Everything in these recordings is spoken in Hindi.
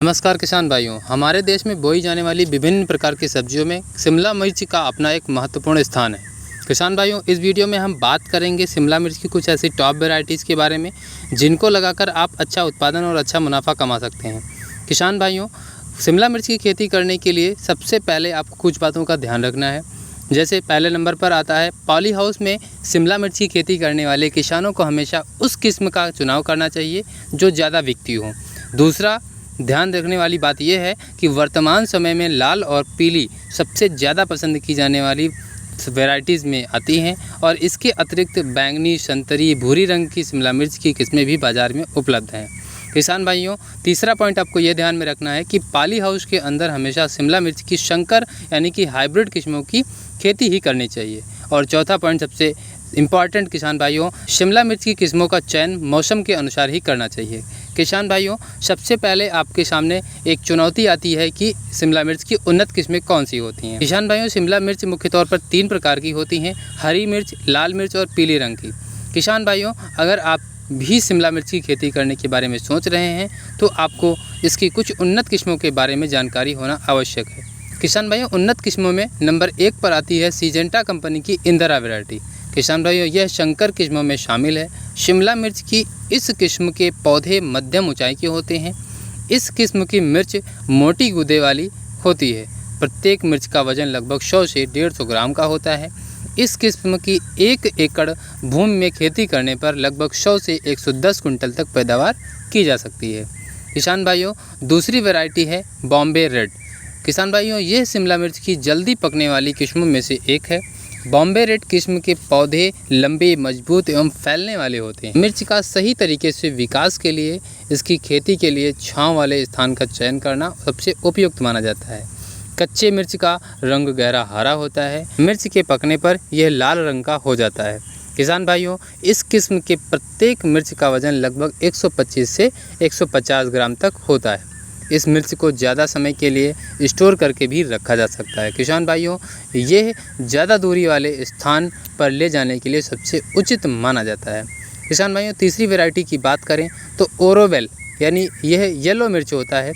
नमस्कार किसान भाइयों, हमारे देश में बोई जाने वाली विभिन्न प्रकार की सब्जियों में शिमला मिर्च का अपना एक महत्वपूर्ण स्थान है। किसान भाइयों, इस वीडियो में हम बात करेंगे शिमला मिर्च की कुछ ऐसी टॉप वैरायटीज़ के बारे में जिनको लगाकर आप अच्छा उत्पादन और अच्छा मुनाफा कमा सकते हैं। किसान भाइयों, शिमला मिर्च की खेती करने के लिए सबसे पहले आपको कुछ बातों का ध्यान रखना है। जैसे पहले नंबर पर आता है, पॉली हाउस में शिमला मिर्च की खेती करने वाले किसानों को हमेशा उस किस्म का चुनाव करना चाहिए जो ज़्यादा बिकती हो। दूसरा, ध्यान रखने वाली बात यह है कि वर्तमान समय में लाल और पीली सबसे ज़्यादा पसंद की जाने वाली वैरायटीज़ में आती हैं और इसके अतिरिक्त बैंगनी, संतरी, भूरी रंग की शिमला मिर्च की किस्में भी बाज़ार में उपलब्ध हैं। किसान भाइयों, तीसरा पॉइंट आपको ये ध्यान में रखना है कि पॉली हाउस के अंदर हमेशा शिमला मिर्च की संकर यानी कि हाइब्रिड किस्मों की खेती ही करनी चाहिए। और चौथा पॉइंट सबसे इम्पॉर्टेंट किसान भाइयों, शिमला मिर्च की किस्मों का चयन मौसम के अनुसार ही करना चाहिए। किसान भाइयों, सबसे पहले आपके सामने एक चुनौती आती है कि शिमला मिर्च की उन्नत किस्में कौन सी होती हैं। किसान भाइयों, शिमला मिर्च मुख्य तौर पर 3 प्रकार की होती हैं: हरी मिर्च, लाल मिर्च और पीले रंग की। किसान भाइयों, अगर आप भी शिमला मिर्च की खेती करने के बारे में सोच रहे हैं तो आपको इसकी कुछ उन्नत किस्मों के बारे में जानकारी होना आवश्यक है। किसान भाइयों, उन्नत किस्मों में नंबर 1 पर आती है सिजेंटा कंपनी की इंदिरा वैरायटी। किसान भाइयों, यह शंकर किस्मों में शामिल है। शिमला मिर्च की इस किस्म के पौधे मध्यम ऊंचाई के होते हैं। इस किस्म की मिर्च मोटी गूदे वाली होती है। प्रत्येक मिर्च का वजन लगभग 100 से 150 ग्राम का होता है। इस किस्म की 1 एकड़ भूमि में खेती करने पर लगभग 100 से 110 कुंटल तक पैदावार की जा सकती है। किसान भाइयों, दूसरी वैरायटी है बॉम्बे रेड। किसान भाइयों, यह शिमला मिर्च की जल्दी पकने वाली किस्मों में से एक है। बॉम्बे रेड किस्म के पौधे लंबे, मजबूत एवं फैलने वाले होते हैं। मिर्च का सही तरीके से विकास के लिए इसकी खेती के लिए छांव वाले स्थान का चयन करना सबसे उपयुक्त माना जाता है। कच्चे मिर्च का रंग गहरा हरा होता है। मिर्च के पकने पर यह लाल रंग का हो जाता है। किसान भाइयों, इस किस्म के प्रत्येक मिर्च का वजन लगभग 125 से 150 ग्राम तक होता है। इस मिर्च को ज़्यादा समय के लिए स्टोर करके भी रखा जा सकता है। किसान भाइयों, यह ज़्यादा दूरी वाले स्थान पर ले जाने के लिए सबसे उचित माना जाता है। किसान भाइयों, तीसरी वैरायटी की बात करें तो ओरोवेल यानी यह येलो मिर्च होता है।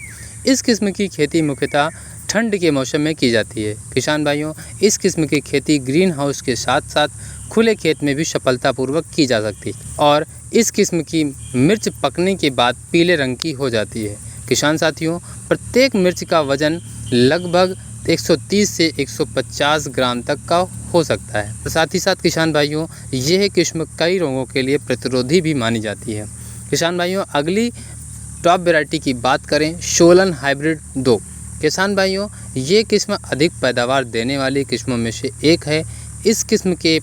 इस किस्म की खेती मुख्यतः ठंड के मौसम में की जाती है। किसान भाइयों, इस किस्म की खेती ग्रीन हाउस के साथ साथ खुले खेत में भी सफलतापूर्वक की जा सकती है और इस किस्म की मिर्च पकने के बाद पीले रंग की हो जाती है। किसान साथियों, प्रत्येक मिर्च का वजन लगभग 130 से 150 ग्राम तक का हो सकता है। साथ ही साथ किसान भाइयों, यह किस्म कई रोगों के लिए प्रतिरोधी भी मानी जाती है। किसान भाइयों, अगली टॉप वैरायटी की बात करें, सोलन हाइब्रिड 2। किसान भाइयों, ये किस्म अधिक पैदावार देने वाली किस्मों में से एक है। इस किस्म के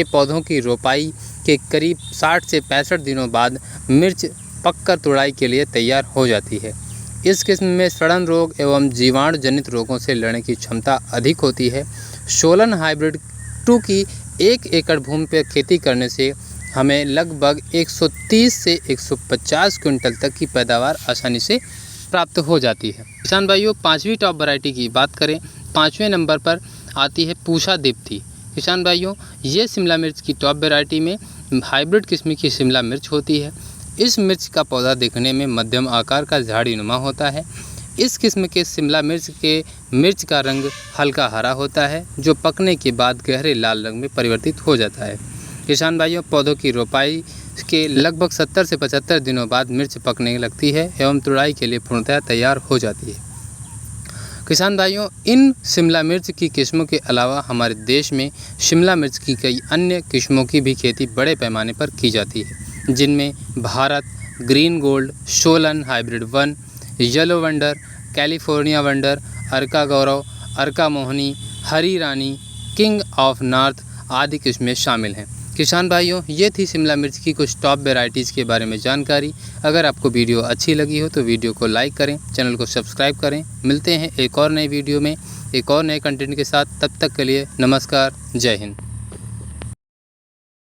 पौधों की रोपाई के करीब 60 से 65 दिनों बाद मिर्च पककर तुड़ाई के लिए तैयार हो जाती है। इस किस्म में सड़न रोग एवं जीवाणु जनित रोगों से लड़ने की क्षमता अधिक होती है। सोलन हाइब्रिड 2 की 1 एकड़ भूमि पर खेती करने से हमें लगभग 130 से 150 क्विंटल तक की पैदावार आसानी से प्राप्त हो जाती है। किसान भाइयों, 5वीं टॉप वैरायटी की बात करें, 5वें नंबर पर आती है पूषा दीप्ति। किसान भाइयों, ये शिमला मिर्च की टॉप वैरायटी में हाइब्रिड किस्म की शिमला मिर्च होती है। इस मिर्च का पौधा दिखने में मध्यम आकार का झाड़ीनुमा होता है। इस किस्म के शिमला मिर्च का रंग हल्का हरा होता है जो पकने के बाद गहरे लाल रंग में परिवर्तित हो जाता है। किसान भाइयों, पौधों की रोपाई के लगभग 70 से 75 दिनों बाद मिर्च पकने लगती है एवं तुड़ाई के लिए पूर्णतः तैयार हो जाती है। किसान भाइयों, इन शिमला मिर्च की किस्मों के अलावा हमारे देश में शिमला मिर्च की कई अन्य किस्मों की भी खेती बड़े पैमाने पर की जाती है, जिनमें Bharat, green gold, Solan hybrid 1, yellow wonder, California wonder, Arka Gaurav, Arka Mohini, Hari Rani, king of north आदि किस्में शामिल हैं। किसान भाइयों, ये थी शिमला मिर्च की कुछ टॉप वैरायटीज़ के बारे में जानकारी। अगर आपको वीडियो अच्छी लगी हो तो वीडियो को लाइक करें, चैनल को सब्सक्राइब करें। मिलते हैं एक और नए वीडियो में एक और नए कंटेंट के साथ। तब तक के लिए नमस्कार, जय हिंद।